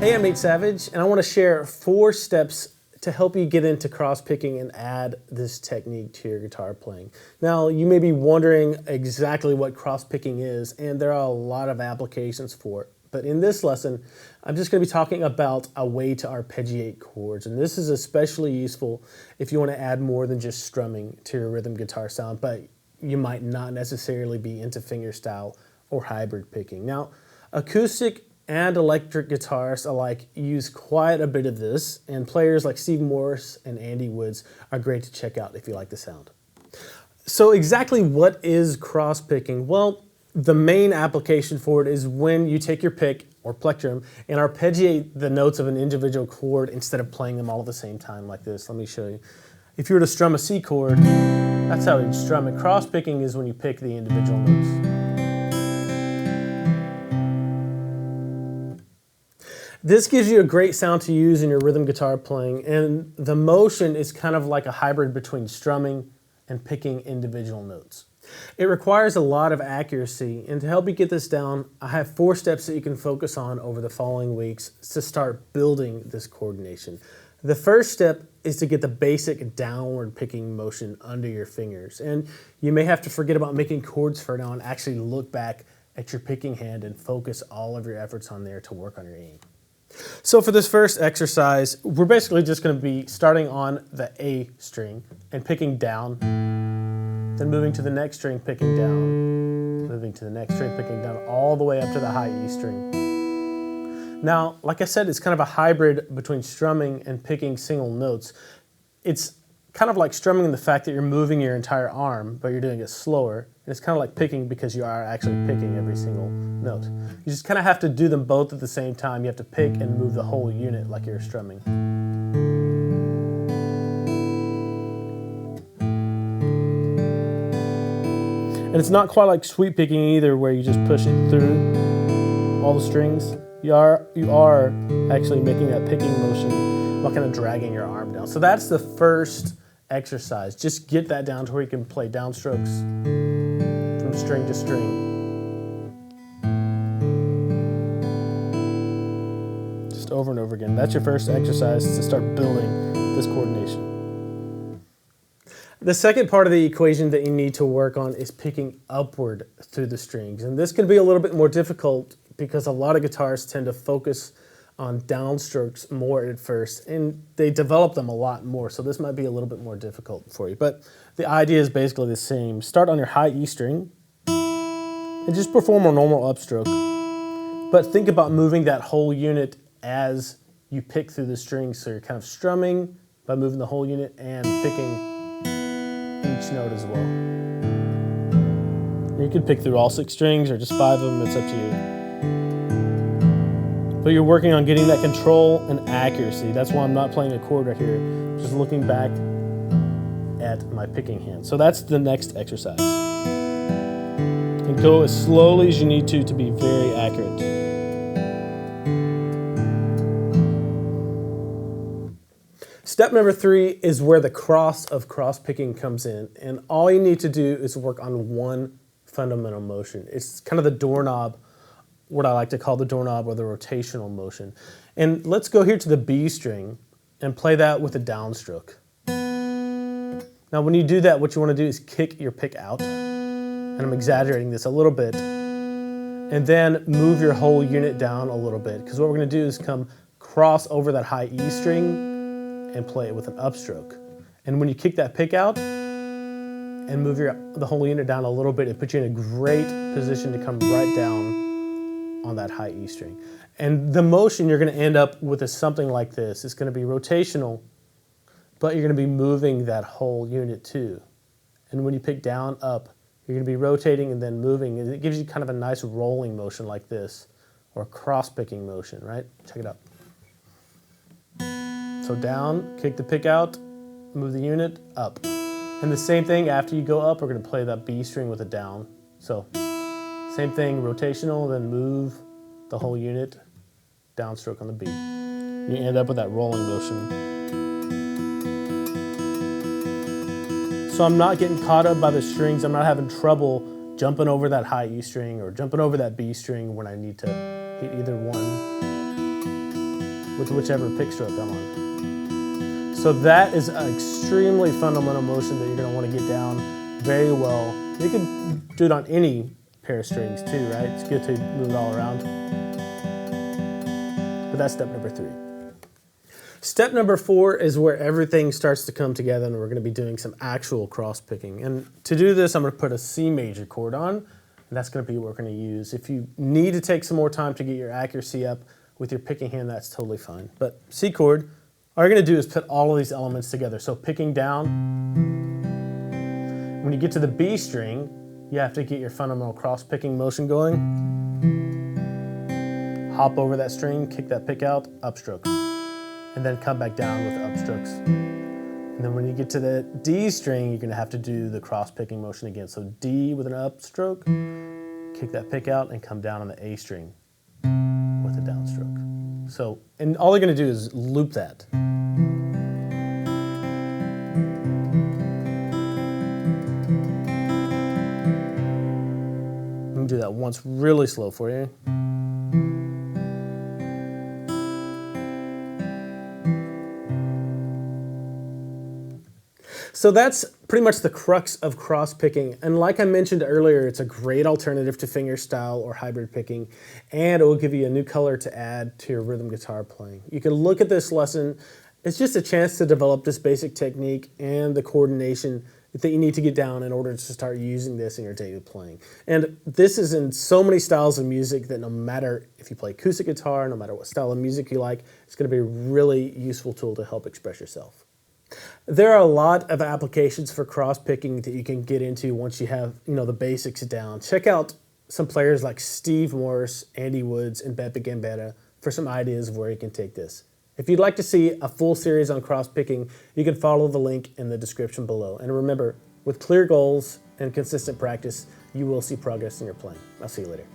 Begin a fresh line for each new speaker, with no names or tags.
Hey, I'm Nate Savage, and I want to share 4 steps to help you get into cross-picking and add this technique to your guitar playing. Now, you may be wondering exactly what cross-picking is, and there are a lot of applications for it. But in this lesson, I'm just going to be talking about a way to arpeggiate chords, and this is especially useful if you want to add more than just strumming to your rhythm guitar sound, but you might not necessarily be into fingerstyle or hybrid picking. Now, acoustic and electric guitarists alike use quite a bit of this, and players like Steve Morse and Andy Woods are great to check out if you like the sound. So exactly what is cross-picking? Well, the main application for it is when you take your pick or plectrum and arpeggiate the notes of an individual chord instead of playing them all at the same time like this. Let me show you. If you were to strum a C chord, that's how you'd strum it. Cross-picking is when you pick the individual notes. This gives you a great sound to use in your rhythm guitar playing, and the motion is kind of like a hybrid between strumming and picking individual notes. It requires a lot of accuracy, and to help you get this down, I have 4 steps that you can focus on over the following weeks to start building this coordination. The first step is to get the basic downward picking motion under your fingers, and you may have to forget about making chords for now and actually look back at your picking hand and focus all of your efforts on there to work on your aim. So for this first exercise, we're basically just going to be starting on the A string and picking down, then moving to the next string, picking down, moving to the next string, picking down, all the way up to the high E string. Now, like I said, it's kind of a hybrid between strumming and picking single notes. It's kind of like strumming in the fact that you're moving your entire arm, but you're doing it slower. And it's kind of like picking because you are actually picking every single note. You just kind of have to do them both at the same time. You have to pick and move the whole unit like you're strumming. And it's not quite like sweep picking either, where you just push it through all the strings. You are actually making that picking motion while kind of dragging your arm down. So that's the first exercise. Just get that down to where you can play downstrokes from string to string. Just over and over again. That's your first exercise to start building this coordination. The second part of the equation that you need to work on is picking upward through the strings. And this can be a little bit more difficult because a lot of guitarists tend to focus on downstrokes more at first, and they develop them a lot more, so this might be a little bit more difficult for you. But the idea is basically the same. Start on your high E string and just perform a normal upstroke. But think about moving that whole unit as you pick through the strings, so you're kind of strumming by moving the whole unit and picking each note as well. You could pick through all 6 strings or just 5 of them, it's up to you. But you're working on getting that control and accuracy. That's why I'm not playing a chord right here, just looking back at my picking hand. So that's the next exercise. And go as slowly as you need to be very accurate. Step number 3 is where the cross of cross-picking comes in. And all you need to do is work on one fundamental motion. It's kind of the doorknob, what I like to call the doorknob or the rotational motion. And let's go here to the B string and play that with a downstroke. Now when you do that, what you want to do is kick your pick out, and I'm exaggerating this a little bit, and then move your whole unit down a little bit, because what we're going to do is come cross over that high E string and play it with an upstroke. And when you kick that pick out and move the whole unit down a little bit, it puts you in a great position to come right down on that high E string. And the motion you're going to end up with is something like this. It's going to be rotational, but you're going to be moving that whole unit too. And when you pick down, up, you're going to be rotating and then moving, and it gives you kind of a nice rolling motion like this, or cross-picking motion, right? Check it out. So down, kick the pick out, move the unit, up. And the same thing after you go up, we're going to play that B string with a down. So same thing, rotational, then move the whole unit, downstroke on the B. You end up with that rolling motion. So I'm not getting caught up by the strings. I'm not having trouble jumping over that high E string or jumping over that B string when I need to hit either one. with whichever pick stroke I'm on. So that is an extremely fundamental motion that you're going to want to get down very well. You can do it on any pair of strings too, right? It's good to move it all around. But that's step number 3. Step number 4 is where everything starts to come together, and we're going to be doing some actual cross picking. And to do this, I'm going to put a C major chord on, and that's going to be what we're going to use. If you need to take some more time to get your accuracy up with your picking hand, that's totally fine. But C chord, all you're going to do is put all of these elements together. So picking down, when you get to the B string, you have to get your fundamental cross picking motion going. Hop over that string, kick that pick out, upstroke. And then come back down with upstrokes. And then when you get to the D string, you're gonna have to do the cross picking motion again. So D with an upstroke, kick that pick out, and come down on the A string with a downstroke. So, and all you're gonna do is loop that. Let me do that once really slow for you. So that's pretty much the crux of cross picking. And like I mentioned earlier, it's a great alternative to fingerstyle or hybrid picking, and it will give you a new color to add to your rhythm guitar playing. You can look at this lesson. It's just a chance to develop this basic technique and the coordination that you need to get down in order to start using this in your daily playing. And this is in so many styles of music that no matter if you play acoustic guitar, no matter what style of music you like, it's going to be a really useful tool to help express yourself. There are a lot of applications for cross picking that you can get into once you have the basics down. Check out some players like Steve Morse, Andy Woods, and Beppe Gambetta for some ideas of where you can take this. If you'd like to see a full series on cross picking, you can follow the link in the description below. And remember, with clear goals and consistent practice, you will see progress in your playing. I'll see you later.